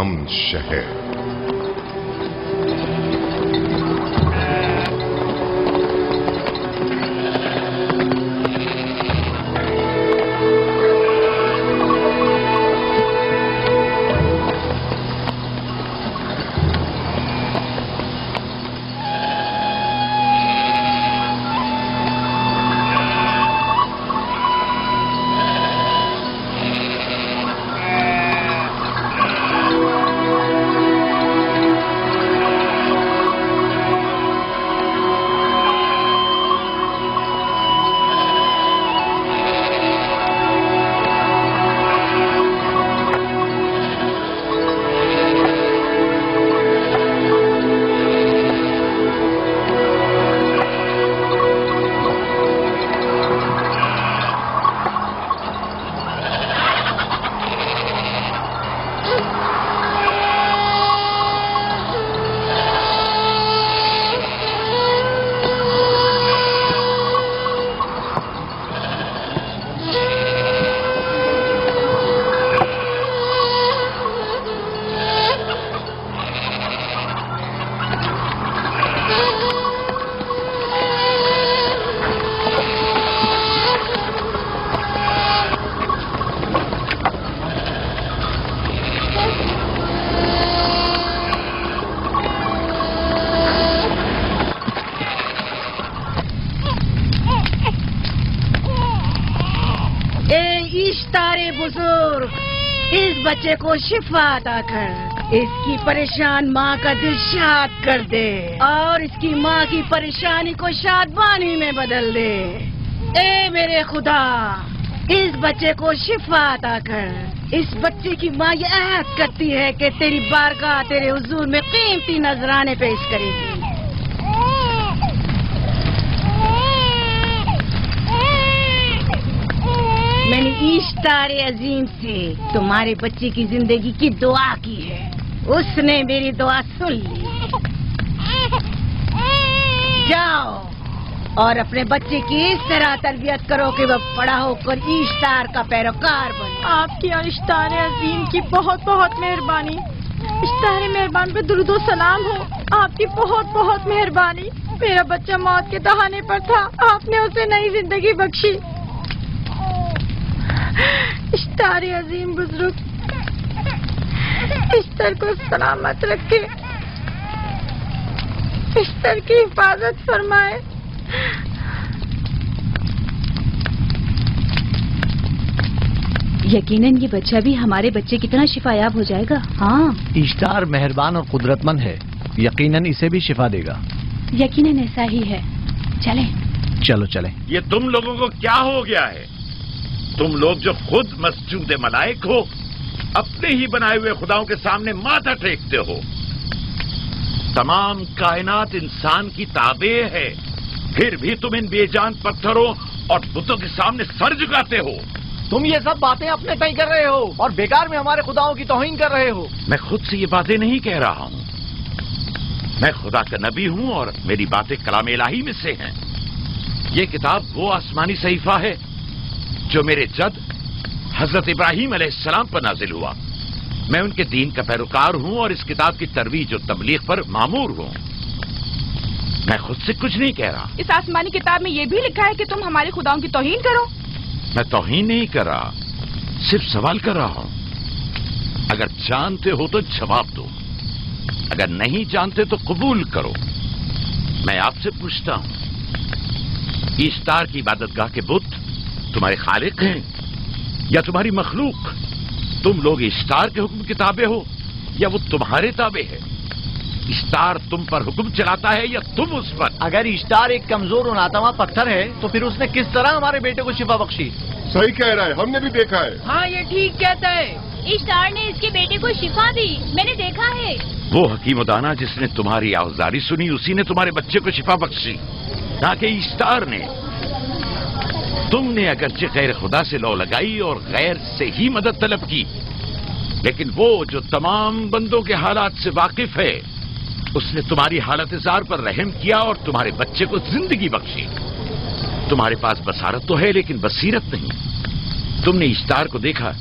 امن شہر۔ بزرگ، اس بچے کو شفا عطا کر، اس کی پریشان ماں کا دل شاد کر دے اور اس کی ماں کی پریشانی کو شادمانی میں بدل دے۔ اے میرے خدا، اس بچے کو شفا عطا کر۔ اس بچے کی ماں یہ عہد کرتی ہے کہ تیری بارگاہ تیرے حضور میں قیمتی نذرانے پیش کرے گی۔ میں نے اشتار عظیم سے تمہارے بچے کی زندگی کی دعا کی ہے، اس نے میری دعا سن لی۔ جاؤ اور اپنے بچے کی اس طرح تربیت کرو کہ وہ بڑا ہو کر اشتار کا پیروکار بنے۔ آپ کی اور اشتار عظیم کی بہت بہت مہربانی۔ اشتار مہربان پہ درود و سلام ہو، آپ کی بہت بہت مہربانی۔ میرا بچہ موت کے دہانے پر تھا، آپ نے اسے نئی زندگی بخشی۔ اشتار عظیم بزرگ اشتر کو سلامت رکھے، اشتر کی حفاظت فرمائے۔ یقیناً یہ بچہ بھی ہمارے بچے کی طرح شفا یاب ہو جائے گا۔ ہاں، اشتار مہربان اور قدرت مند ہے، یقیناً اسے بھی شفا دے گا۔ یقیناً ایسا ہی ہے۔ چلیں چلو چلیں۔ یہ تم لوگوں کو کیا ہو گیا ہے؟ تم لوگ جو خود مسجود ملائک ہو، اپنے ہی بنائے ہوئے خداؤں کے سامنے ماتھا ٹیکتے ہو۔ تمام کائنات انسان کی تابع ہے، پھر بھی تم ان بے جان پتھروں اور بتوں کے سامنے سر جھکاتے ہو۔ تم یہ سب باتیں اپنے تئیں کر رہے ہو اور بیکار میں ہمارے خداؤں کی توہین کر رہے ہو۔ میں خود سے یہ باتیں نہیں کہہ رہا ہوں، میں خدا کا نبی ہوں اور میری باتیں کلام الہی میں سے ہیں۔ یہ کتاب وہ آسمانی صحیفہ ہے جو میرے جد حضرت ابراہیم علیہ السلام پر نازل ہوا۔ میں ان کے دین کا پیروکار ہوں اور اس کتاب کی ترویج و تبلیغ پر مامور ہوں۔ میں خود سے کچھ نہیں کہہ رہا۔ اس آسمانی کتاب میں یہ بھی لکھا ہے کہ تم ہمارے خداؤں کی توہین کرو۔ میں توہین نہیں کر رہا، صرف سوال کر رہا ہوں۔ اگر جانتے ہو تو جواب دو، اگر نہیں جانتے تو قبول کرو۔ میں آپ سے پوچھتا ہوں، اشتار کی عبادت گاہ کے بت تمہارے خالق ہیں یا تمہاری مخلوق؟ تم لوگ اشتار کے حکم کے تابع ہو یا وہ تمہارے تابع ہے؟ اشتار تم پر حکم چلاتا ہے یا تم اس پر؟ اگر اشتار ایک کمزور اور ناتواں پتھر ہے تو پھر اس نے کس طرح ہمارے بیٹے کو شفا بخشی؟ صحیح کہہ رہا ہے، ہم نے بھی دیکھا ہے۔ ہاں، یہ ٹھیک کہتا ہے۔ اشتار نے اس کے بیٹے کو شفا دی، میں نے دیکھا ہے۔ وہ حکیم و دانا جس نے تمہاری آوازاری سنی، اسی نے تمہارے بچے کو شفا بخشی، نہ کہ اشتار نے۔ تم نے اگرچہ غیر خدا سے لو لگائی اور غیر سے ہی مدد طلب کی، لیکن وہ جو تمام بندوں کے حالات سے واقف ہے، اس نے تمہاری حالت زار پر رحم کیا اور تمہارے بچے کو زندگی بخشی۔ تمہارے پاس بصارت تو ہے لیکن بصیرت نہیں۔ تم نے اشتار کو دیکھا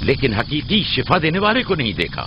لیکن حقیقی شفا دینے والے کو نہیں دیکھا۔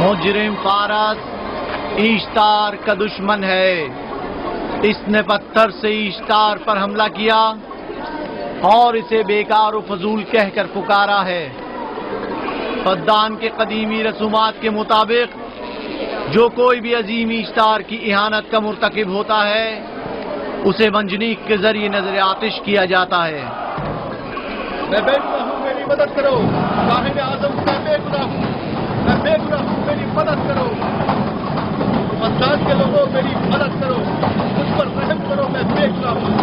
مجرم فارس ایشتار کا دشمن ہے. اس نے پتھر سے ایشتار پر حملہ کیا اور اسے بیکار و فضول کہہ کر پکارا ہے. فدان کے قدیمی رسومات کے مطابق جو کوئی بھی عظیم ایشتار کی اہانت کا مرتکب ہوتا ہے اسے منجنیق کے ذریعے نظر آتش کیا جاتا ہے. میں بے گناہ ہوں، میری مدد کرو. صاحب اعظم میں بے گناہ ہوں، میں بے گناہ ہوں، میری مدد کرو. مدان کے لوگوں میری مدد کرو، مجھ پر رحم کرو، میں بے گناہ ہوں.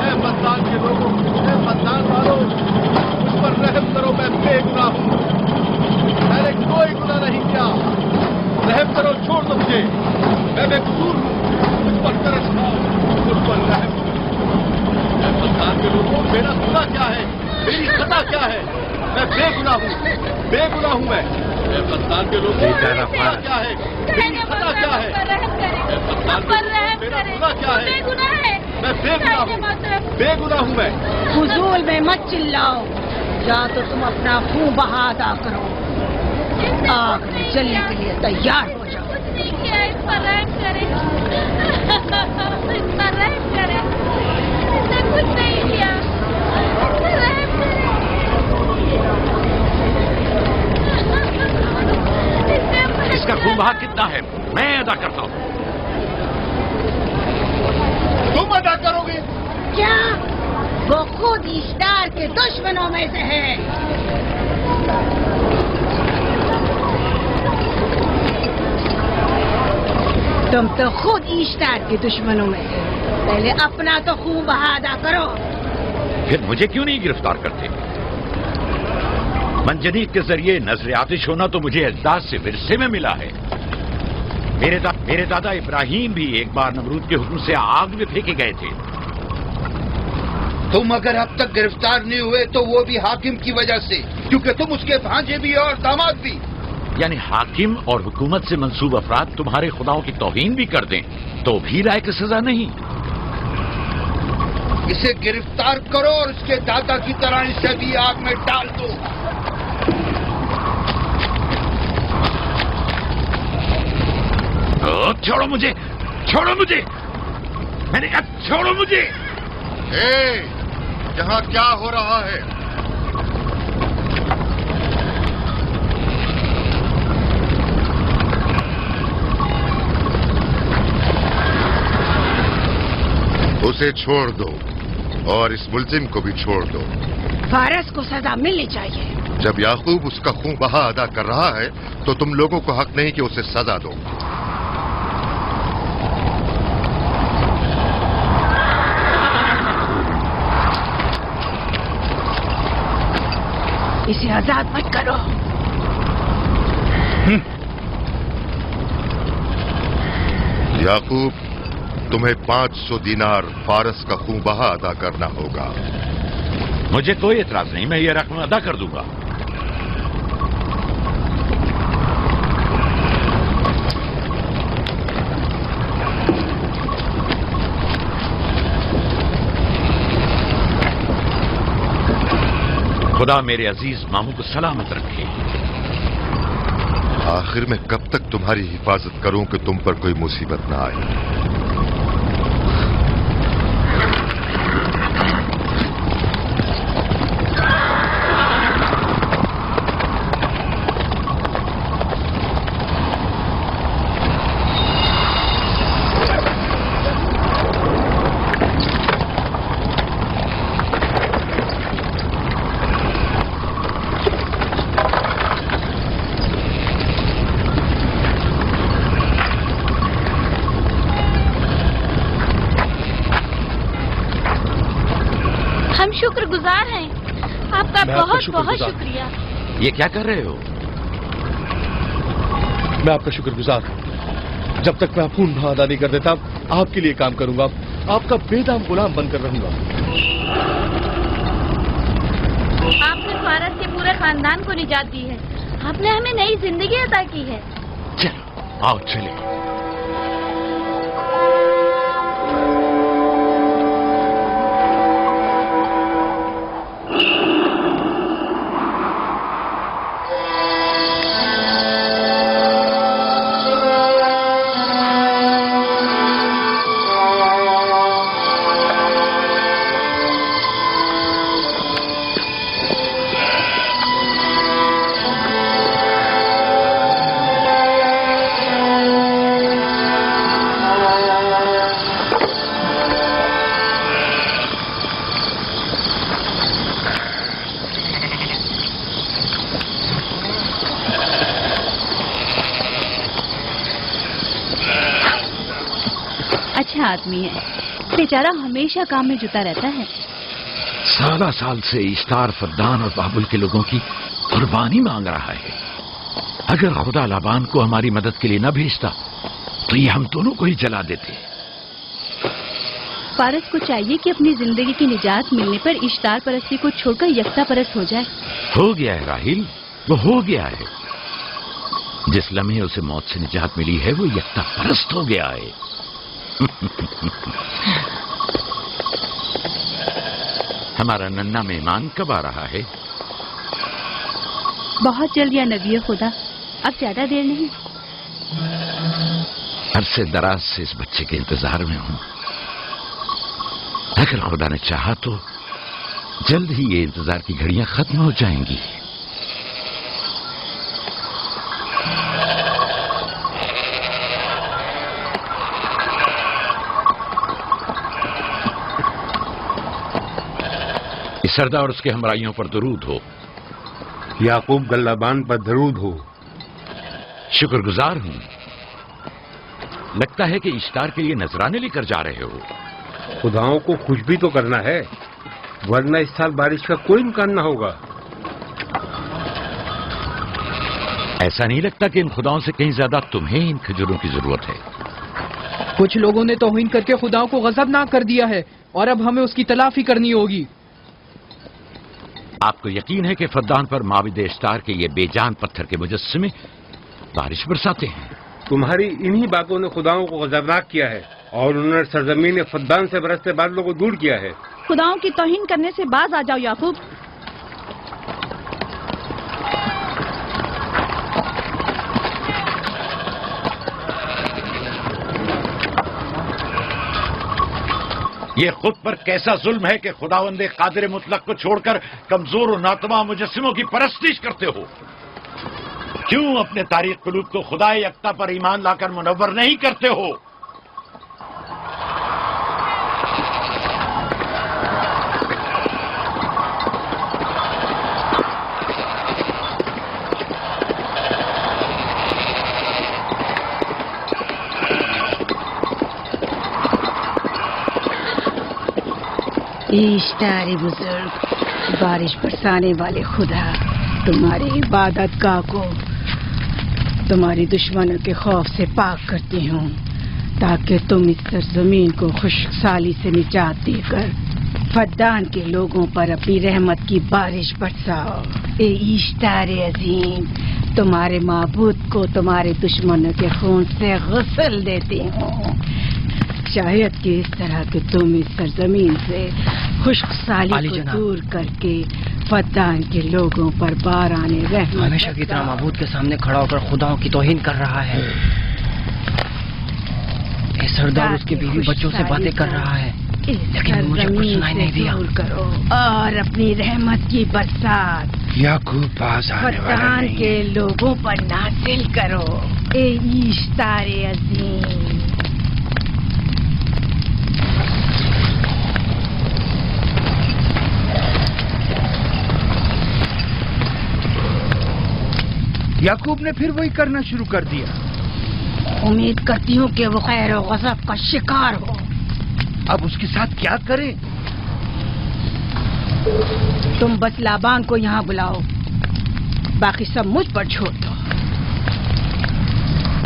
اے مدان کے لوگوں، اے مدان والوں، مجھ پر رحم کرو، میں بے گناہ ہوں. میں نے کوئی گناہ نہیں کیا، رحم کرو، چھوڑ دو مجھے، میں بے قصور ہوں. مجھ پر ترس کھاؤ، مجھ پر رحم کرو. اے مدان کے لوگوں، میرا گناہ کیا ہے، میری سزا کیا ہے؟ میں بے گناہ ہوں، بے گناہ ہوں. میں اے مدان کے لوگوں، میرا گناہ کیا ہے، میری سزا کیا ہے؟ اے مدان کے لوگوں، میرا گناہ کیا ہے؟ میں بے گناہ ہوں، بے گناہ ہوں. میں فضول میں مت چلاؤ، یا تو تم اپنا خون بہا ادا کرو. آگ میں جلنے کے لیے تیار ہو جاؤ. کچھ نہیں کیا، اس پر رحم کرے، اس پر رحم کرے. اس نے کچھ نہیں کیا، اس پر رحم کرے. اس کا خون بہا کتنا ہے میں ادا کرتا ہوں. تم ادا کرو گے؟ کیا وہ خود ایشتار کے دشمنوں میں سے ہے؟ تم تو خود ایشتار کے دشمنوں میں سے. پہلے اپنا تو خون بہا ادا کرو. پھر مجھے کیوں نہیں گرفتار کرتے؟ منجنیق کے ذریعے نظر آتش ہونا تو مجھے اجداد سے ورثے میں ملا ہے. میرے دادا ابراہیم بھی ایک بار نمرود کے حکم سے آگ میں پھینکے گئے تھے. تم اگر اب تک گرفتار نہیں ہوئے تو وہ بھی حاکم کی وجہ سے، کیونکہ تم اس کے بھانجے بھی اور داماد بھی. یعنی حاکم اور حکومت سے منسوب افراد تمہارے خداؤں کی توہین بھی کر دیں تو بھی لائق سزا نہیں؟ اسے گرفتار کرو اور اس کے دادا کی طرح اسے بھی آگ میں ڈال دو. چھوڑو مجھے، چھوڑو مجھے، میں نے کہا چھوڑو مجھے. یہاں کیا ہو رہا ہے؟ اسے چھوڑ دو اور اس ملزم کو بھی چھوڑ دو. فارس کو سزا ملنی چاہیے. جب یعقوب اس کا خون بہا ادا کر رہا ہے تو تم لوگوں کو حق نہیں کہ اسے سزا دو. اسے آزاد مت کرو. یعقوب، تمہیں 500 دینار فارس کا خون بہا ادا کرنا ہوگا. مجھے کوئی اعتراض نہیں، میں یہ رقم ادا کر دوں گا. خدا میرے عزیز ماموں کو سلامت رکھے. آخر میں کب تک تمہاری حفاظت کروں کہ تم پر کوئی مصیبت نہ آئے؟ شکر گزار ہیں آپ کا. بہت بہت شکریہ. یہ کیا کر رہے ہو؟ میں آپ کا شکر گزار ہوں. جب تک میں خون بہا ادا نہیں کر دیتا آپ کے لیے کام کروں گا، آپ کا بے دام غلام بن کر رہوں گا. آپ نے فارس کے پورے خاندان کو نجات دی ہے. آپ نے ہمیں نئی زندگی عطا کی ہے. چلو آؤ چلے. اچھا آدمی ہے، بیچارہ ہمیشہ کام میں جتا رہتا ہے۔ سالہ سال سے اشتار فدان اور بابل کے لوگوں کی قربانی مانگ رہا ہے۔ اگر خدا لابان کو ہماری مدد کے لیے نہ بھیجتا تو یہ ہم دونوں کو ہی جلا دیتے۔ فارس کو چاہیے کہ اپنی زندگی کی نجات ملنے پر اشتار پرستی کو چھوڑ کر یکتا پرست ہو جائے۔ ہو گیا ہے راہیل، وہ ہو گیا ہے۔ جس لمحے اسے موت سے نجات ملی ہے وہ یکتا پرست ہو گیا ہے۔ ہمارا ننھا مہمان کب آ رہا ہے؟ بہت جلد یا نبی خدا، اب زیادہ دیر نہیں۔ عرصے دراز سے اس بچے کے انتظار میں ہوں۔ اگر خدا نے چاہا تو جلد ہی یہ انتظار کی گھڑیاں ختم ہو جائیں گی۔ اس سردار اور اس کے ہمراہیوں پر درود ہو۔ یعقوب گلابان پر درود ہو۔ شکر گزار ہوں۔ لگتا ہے کہ اشتار کے لیے نذرانے لے کر جا رہے ہو۔ خداؤں کو خوش بھی تو کرنا ہے، ورنہ اس سال بارش کا کوئی امکان نہ ہوگا۔ ایسا نہیں لگتا کہ ان خداؤں سے کہیں زیادہ تمہیں ان کھجوروں کی ضرورت ہے؟ کچھ لوگوں نے توہین کر کے خداؤں کو غضبناک کر دیا ہے اور اب ہمیں اس کی تلافی کرنی ہوگی۔ آپ کو یقین ہے کہ فدان پر معبد اشتار کے یہ بے جان پتھر کے مجسمے بارش برساتے ہیں؟ تمہاری انہی باتوں نے خداؤں کو غضبناک کیا ہے اور انہوں نے سرزمین فدان سے برستے بادلوں کو دور کیا ہے۔ خداؤں کی توہین کرنے سے باز آ جاؤ یعقوب۔ یہ خود پر کیسا ظلم ہے کہ خداوند قادر مطلق کو چھوڑ کر کمزور و ناتواں مجسموں کی پرستش کرتے ہو؟ کیوں اپنے تاریخ قلوب کو خدا یکتا پر ایمان لا کر منور نہیں کرتے ہو؟ اشتار بزرگ، بارش برسانے والے خدا، تمہاری عبادت گاہ کو تمہاری دشمنوں کے خوف سے پاک کرتی ہوں تاکہ تم اس سرزمین کو خشک سالی سے نجات دے کر فدان کے لوگوں پر اپنی رحمت کی بارش برساؤ۔ اے اشتار عظیم، تمہارے معبود کو تمہارے دشمنوں کے خون سے غسل دیتی ہوں، شاید کہ اس طرح کہ تم اس سرزمین سے خشک سالی کو دور کر کے فدان کے لوگوں پر باران رحمت ہمیشہ کی طرح معبود کے سامنے کھڑا ہو کر خداؤں کی توہین کر رہا ہے۔ یہ سردار اس کے بیوی بچوں سے باتیں کر رہا ہے لیکن مجھے کچھ سنائی نہیں دیا۔ کرو اور اپنی رحمت کی برسات یعقوب پاس آنے والا فدان نہیں۔ کے لوگوں پر نازل کرو۔ اے اشتار عظیم، یعقوب نے پھر وہی کرنا شروع کر دیا۔ امید کرتی ہوں کہ وہ خیر و غضب کا شکار ہو۔ اب اس کے ساتھ کیا کریں؟ تم بس لابان کو یہاں بلاؤ، باقی سب مجھ پر چھوڑ دو۔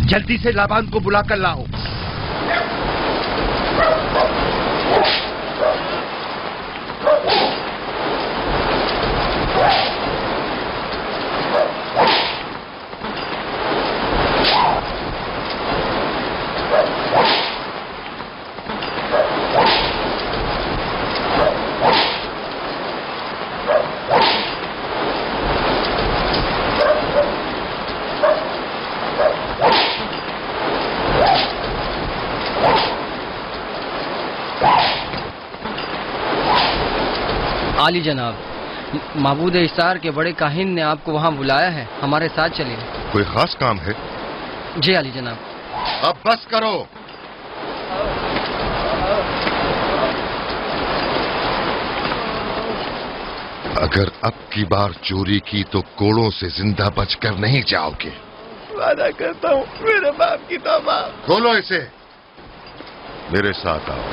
جلدی سے لابان کو بلا کر لاؤ۔ عالی جناب، معبود اشتار کے بڑے کاہن نے آپ کو وہاں بلایا ہے، ہمارے ساتھ چلیں۔ کوئی خاص کام ہے؟ جی عالی جناب۔ اب بس کرو۔ اگر اب کی بار چوری کی تو کوڑوں سے زندہ بچ کر نہیں جاؤ گے۔ وعدہ کرتا ہوں، میرے باپ کی توبہ۔ کھولو اسے۔ میرے ساتھ آؤ.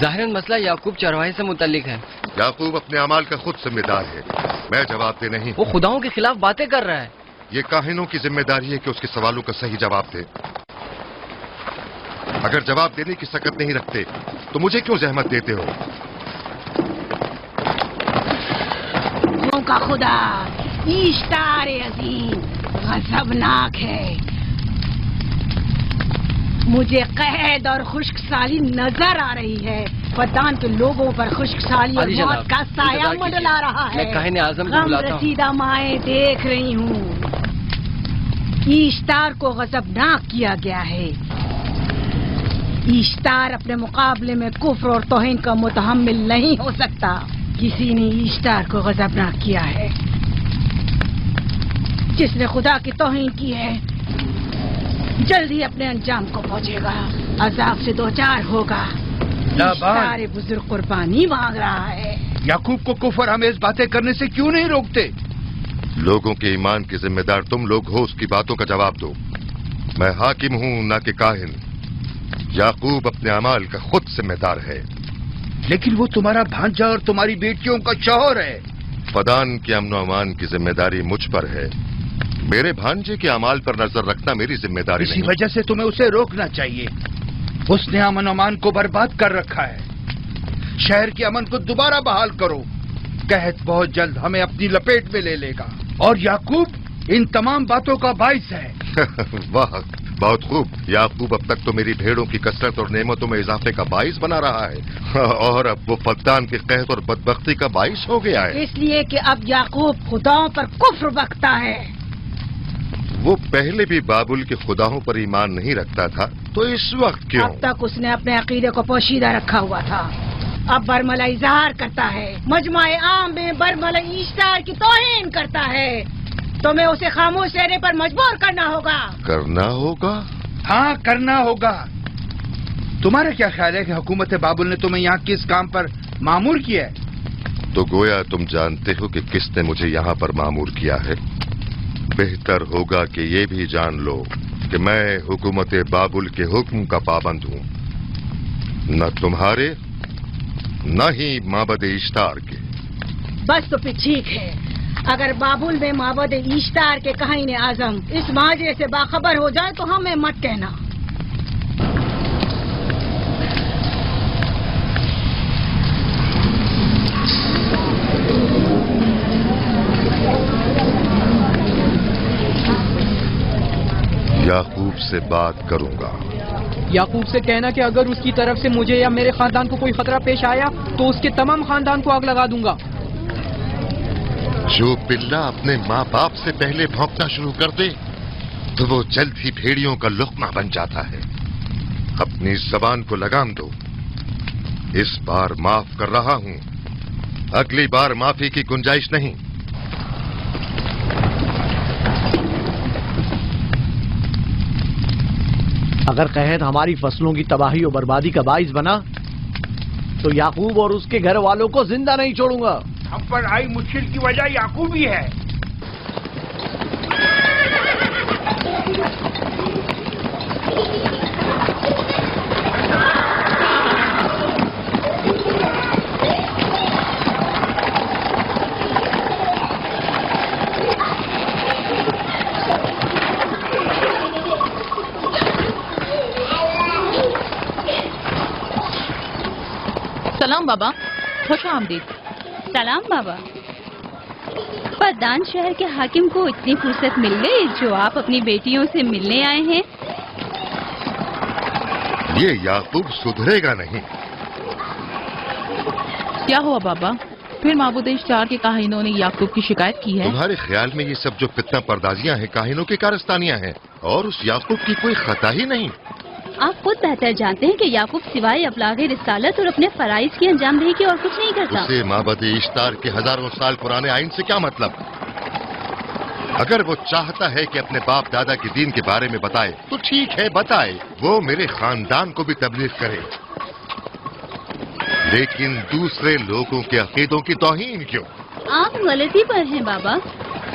ظاہراً مسئلہ یعقوب چرواہے سے متعلق ہے. یعقوب اپنے اعمال کا خود ذمہ دار ہے. میں جواب دے نہیں. وہ خداؤں کے خلاف باتیں کر رہا ہے. یہ کاہنوں کی ذمہ داری ہے کہ اس کے سوالوں کا صحیح جواب دے. اگر جواب دینے کی سکت نہیں رکھتے تو مجھے کیوں زحمت دیتے ہو؟ کا خدا اشتار عظیم غضبناک ہے. مجھے قحط اور خشک سالی نظر آ رہی ہے. فدان کے لوگوں پر خشک سالی اور موت کا سایہ منڈلا رہا ہے. میں کاہن اعظم کو غم بلاتا ہوں. رسیدہ مائیں دیکھ رہی ہوں. اشتار کو غضبناک کیا گیا ہے. اشتار اپنے مقابلے میں کفر اور توہین کا متحمل نہیں ہو سکتا. کسی نے اشتار کو غضبناک کیا ہے. جس نے خدا کی توہین کی ہے جلدی اپنے انجام کو پہنچے گا. عذاب سے دوچار ہوگا. اشتار بزرگ قربانی مانگ رہا ہے. یعقوب کو کفر آمیز باتیں کرنے سے کیوں نہیں روکتے؟ لوگوں کے ایمان کے ذمہ دار تم لوگ ہو. اس کی باتوں کا جواب دو. میں حاکم ہوں نہ کہ کاہن. یعقوب اپنے اعمال کا خود ذمہ دار ہے. لیکن وہ تمہارا بھانجا اور تمہاری بیٹیوں کا شوہر ہے. فدان کے امن و امان کی ذمہ داری مجھ پر ہے. میرے بھانجے کے اعمال پر نظر رکھنا میری ذمہ داری اسی نہیں. وجہ سے تمہیں اسے روکنا چاہیے. اس نے امن و امان کو برباد کر رکھا ہے. شہر کے امن کو دوبارہ بحال کرو. قحط بہت جلد ہمیں اپنی لپیٹ میں لے لے گا اور یعقوب ان تمام باتوں کا باعث ہے. واہ، بہت خوب. یعقوب اب تک تو میری بھیڑوں کی کثرت اور نعمتوں میں اضافے کا باعث بنا رہا ہے اور اب وہ فدان کے قحط اور بدبختی کا باعث ہو گیا ہے. اس لیے کہ اب یعقوب خداؤں پر کفر بکتا ہے. وہ پہلے بھی بابل کے خداؤں پر ایمان نہیں رکھتا تھا تو اس وقت کیوں؟ اب تک اس نے اپنے عقیدے کو پوشیدہ رکھا ہوا تھا. اب برملا اظہار کرتا ہے. مجمع عام میں برملا اشتار کی توہین کرتا ہے. تمہیں اسے خاموش رہنے پر مجبور کرنا ہوگا. کرنا ہوگا؟ ہاں، کرنا ہوگا. تمہارا کیا خیال ہے کہ حکومت بابل نے تمہیں یہاں کس کام پر مامور کیا ہے؟ تو گویا تم جانتے ہو کہ کس نے مجھے یہاں پر مامور کیا ہے. بہتر ہوگا کہ یہ بھی جان لو کہ میں حکومت بابل کے حکم کا پابند ہوں. نہ تمہارے نہ ہی معبد اشتار کے. بس تو پھر ٹھیک ہے. اگر بابل میں معبد اشتار کے کاہن اعظم اس ماجرے سے باخبر ہو جائے تو ہمیں مت کہنا. یعقوب سے بات کروں گا. یعقوب سے کہنا کہ اگر اس کی طرف سے مجھے یا میرے خاندان کو کوئی خطرہ پیش آیا تو اس کے تمام خاندان کو آگ لگا دوں گا. جو پلہ اپنے ماں باپ سے پہلے بھونکنا شروع کر دے تو وہ جلد ہی بھیڑیوں کا لقمہ بن جاتا ہے. اپنی زبان کو لگام دو. اس بار معاف کر رہا ہوں. اگلی بار معافی کی گنجائش نہیں. اگر قحط ہماری فصلوں کی تباہی اور بربادی کا باعث بنا تو یعقوب اور اس کے گھر والوں کو زندہ نہیں چھوڑوں گا. ہم پر آئی مشکل کی وجہ یعقوب ہی ہے. سلام بابا. خوش آمدید. سلام بابا. فدان شہر کے حاکم کو اتنی فرصت مل گئی جو آپ اپنی بیٹیوں سے ملنے آئے ہیں. یہ یعقوب سدھرے گا نہیں. کیا ہوا بابا؟ پھر معبود اشتار کے کاہنوں نے یعقوب کی شکایت کی ہے؟ تمہارے خیال میں یہ سب جو فتنہ پردازیاں ہیں کاہنوں کی کارستانیاں ہیں اور اس یعقوب کی کوئی خطا ہی نہیں. آپ خود بہتر جانتے ہیں کہ یعقوب سوائے ابلاغ رسالت اور اپنے فرائض کی انجام دہی کی اور کچھ نہیں کرتا. اسے معبد اشتار کے ہزاروں سال پرانے آئین سے کیا مطلب؟ اگر وہ چاہتا ہے کہ اپنے باپ دادا کے دین کے بارے میں بتائے تو ٹھیک ہے، بتائے. وہ میرے خاندان کو بھی تبلیغ کرے، لیکن دوسرے لوگوں کے عقیدوں کی توہین کیوں؟ آپ غلطی پر ہیں بابا.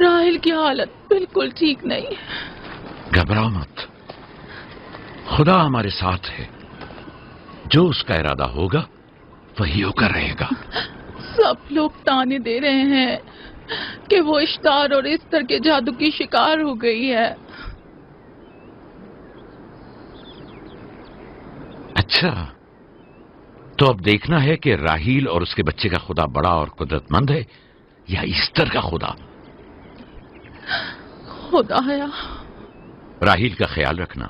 راہیل کی حالت بالکل ٹھیک نہیں. گھبراؤ مت، خدا ہمارے ساتھ ہے. جو اس کا ارادہ ہوگا وہی ہو کر رہے گا. سب لوگ تانے دے رہے ہیں کہ وہ اشتار اور استر کے جادو کی شکار ہو گئی ہے. اچھا، تو اب دیکھنا ہے کہ راہیل اور اس کے بچے کا خدا بڑا اور قدرت مند ہے یا ایسٹر کا خدا. خدا ہے. راہیل کا خیال رکھنا.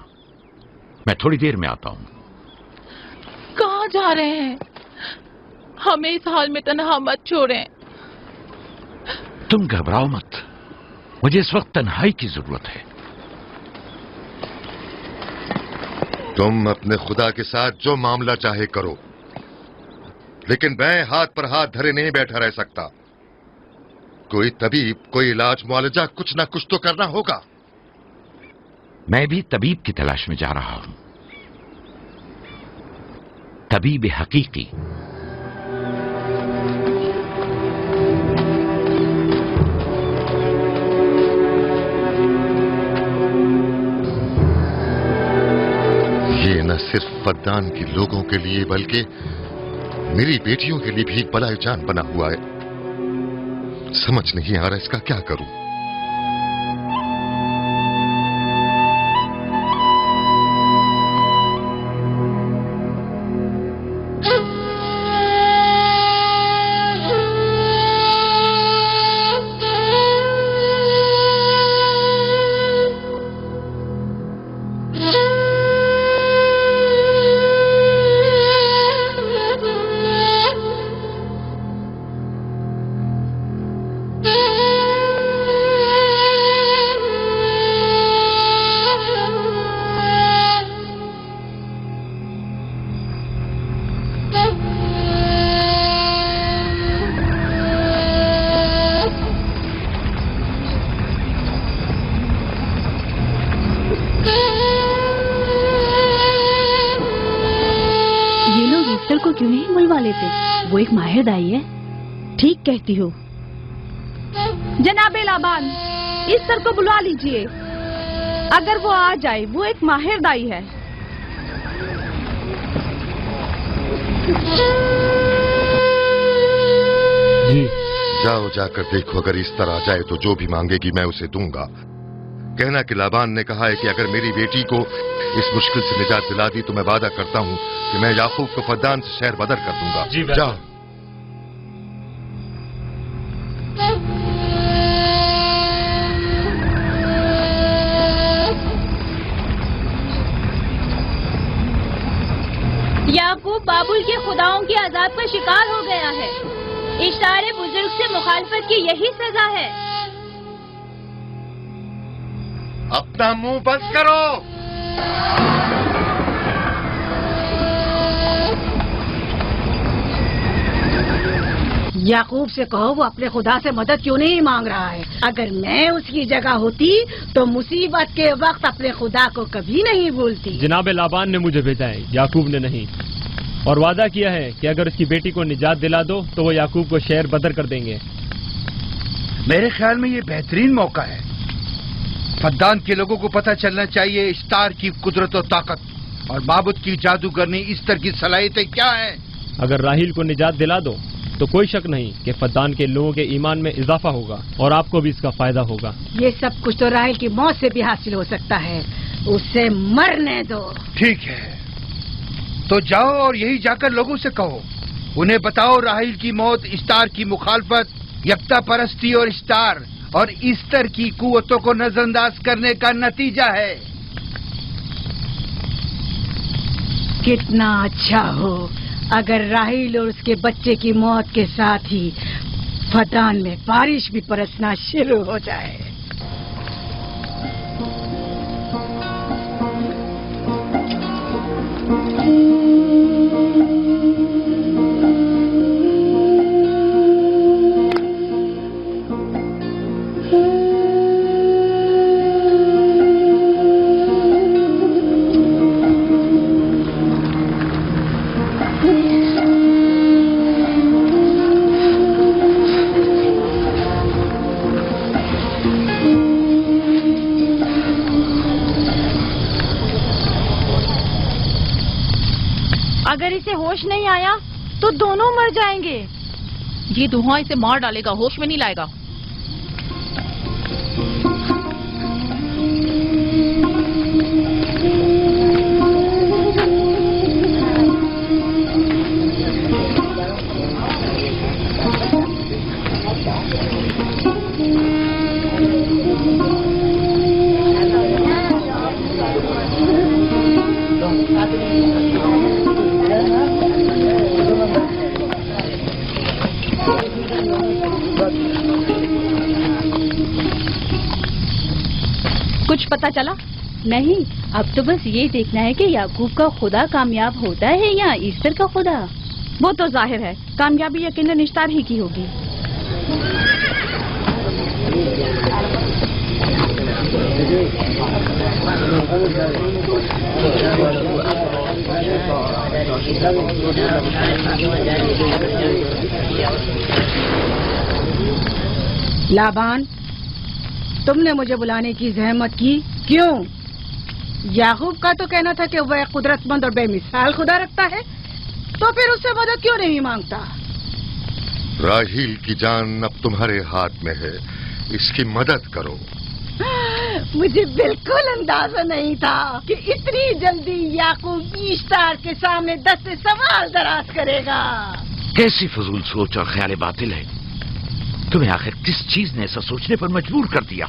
میں تھوڑی دیر میں آتا ہوں. کہاں جا رہے ہیں؟ ہمیں اس حال میں تنہا مت چھوڑیں. تم گھبراؤ مت، مجھے اس وقت تنہائی کی ضرورت ہے. تم اپنے خدا کے ساتھ جو معاملہ چاہے کرو، لیکن میں ہاتھ پر ہاتھ دھرے نہیں بیٹھا رہ سکتا. کوئی طبیب، کوئی علاج، معالجہ، کچھ نہ کچھ تو کرنا ہوگا. میں بھی طبیب کی تلاش میں جا رہا ہوں. طبیب حقیقی. یہ نہ صرف فدان کے لوگوں کے لیے بلکہ میری بیٹیوں کے لیے بھی ایک بلائے جان بنا ہوا ہے. سمجھ نہیں آ رہا اس کا کیا کروں. کیوں نہیں بلوا لیتے؟ وہ ایک ماہر دائی ہے. ٹھیک کہتی ہو. جناب لابان، ایسٹر کو بلوا لیجئے. اگر وہ آ جائے، وہ ایک ماہر دائی ہے. جی جاؤ، جا کر دیکھو. اگر ایسٹر آ جائے تو جو بھی مانگے گی میں اسے دوں گا. کہنا کہ لابان نے کہا ہے کہ اگر میری بیٹی کو اس مشکل سے نجات دلا دی تو میں وعدہ کرتا ہوں کہ میں یعقوب کو فدان سے شہر بدر کر دوں گا. جی جاؤ. یعقوب بابل کے خداؤں کے عذاب کا شکار ہو گیا ہے. اشتار بزرگ سے مخالفت کی یہی سزا ہے. اپنا منہ بند کرو. یعقوب سے کہو وہ اپنے خدا سے مدد کیوں نہیں مانگ رہا ہے. اگر میں اس کی جگہ ہوتی تو مصیبت کے وقت اپنے خدا کو کبھی نہیں بھولتی. جناب لابان نے مجھے بھیجا ہے، یعقوب نے نہیں، اور وعدہ کیا ہے کہ اگر اس کی بیٹی کو نجات دلا دو تو وہ یعقوب کو شہر بدر کر دیں گے. میرے خیال میں یہ بہترین موقع ہے. فدان کے لوگوں کو پتہ چلنا چاہیے اشتار کی قدرت و طاقت اور بابت کی جادوگرنی ایسٹر کی صلاحیتیں کیا ہیں. اگر راہیل کو نجات دلا دو تو کوئی شک نہیں کہ فدان کے لوگوں کے ایمان میں اضافہ ہوگا اور آپ کو بھی اس کا فائدہ ہوگا. یہ سب کچھ تو راہیل کی موت سے بھی حاصل ہو سکتا ہے. اسے مرنے دو. ٹھیک ہے، تو جاؤ اور یہی جا کر لوگوں سے کہو. انہیں بتاؤ راہیل کی موت اشتار کی مخالفت، یکتا پرستی اور اشتار اور ایسٹر کی قوتوں کو نظر انداز کرنے کا نتیجہ ہے. کتنا اچھا ہو اگر راہیل اور اس کے بچے کی موت کے ساتھ ہی فدان میں بارش بھی برسنا شروع ہو جائے. ہوش نہیں آیا تو دونوں مر جائیں گے. یہ دھواں اسے مار ڈالے گا، ہوش میں نہیں لائے گا. کچھ پتا چلا؟ نہیں، اب تو بس یہ دیکھنا ہے کہ یعقوب کا خدا کامیاب ہوتا ہے یا ایسٹر کا خدا. وہ تو ظاہر ہے کامیابی یقیناً اشتار ہی کی ہوگی. لابان، تم نے مجھے بلانے کی زحمت کی کیوں؟ یعقوب کا تو کہنا تھا کہ وہ ایک قدرت مند اور بے مثال خدا رکھتا ہے، تو پھر اس سے مدد کیوں نہیں مانگتا؟ راہیل کی جان اب تمہارے ہاتھ میں ہے، اس کی مدد کرو. مجھے بالکل اندازہ نہیں تھا کہ اتنی جلدی یعقوب ایشتار کے سامنے 10 سوال دراز کرے گا. کیسی فضول سوچ اور خیال باطل ہے. تمہیں آخر کس چیز نے ایسا سوچنے پر مجبور کر دیا؟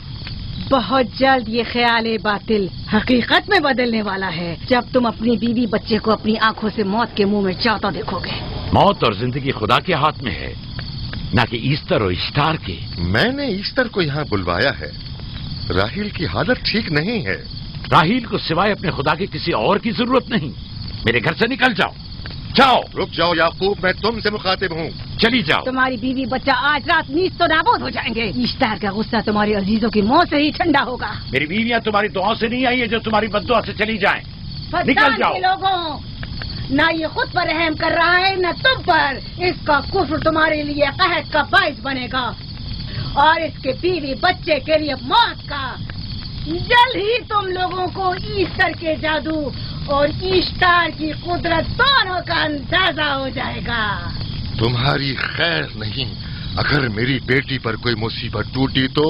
بہت جلد یہ خیال باطل حقیقت میں بدلنے والا ہے جب تم اپنی بیوی بچے کو اپنی آنکھوں سے موت کے منہ میں جاتا دیکھو گے. موت اور زندگی خدا کے ہاتھ میں ہے، نہ کہ ایسٹر اور اشتار کے. میں نے ایسٹر کو یہاں بلوایا ہے. راہیل کی حالت ٹھیک نہیں ہے. راہیل کو سوائے اپنے خدا کے کسی اور کی ضرورت نہیں. میرے گھر سے نکل جاؤ. جاؤ. رک جاؤ یعقوب، میں تم سے مخاطب ہوں. چلی جاؤ. تمہاری بیوی بچہ آج رات نیز تو نابود ہو جائیں گے. ایشتار کا غصہ تمہارے عزیزوں کی موت سے ہی ٹھنڈا ہوگا. میری بیویاں تمہاری دعاؤں سے نہیں آئی ہے جو تمہاری بددعا سے چلی جائیں. نکل جاؤ. لوگوں، نہ یہ خود پر رحم کر رہا ہے نہ تم پر. اس کا کفر تمہارے لیے قحط کا باعث بنے گا اور اس کے بیوی بچے کے لیے موت کا. جلد ہی تم لوگوں کو ایسٹر کے جادو اور ایشتار کی قدرت دونوں کا اندازہ ہو جائے گا. تمہاری خیر نہیں. اگر میری بیٹی پر کوئی مصیبت ٹوٹی تو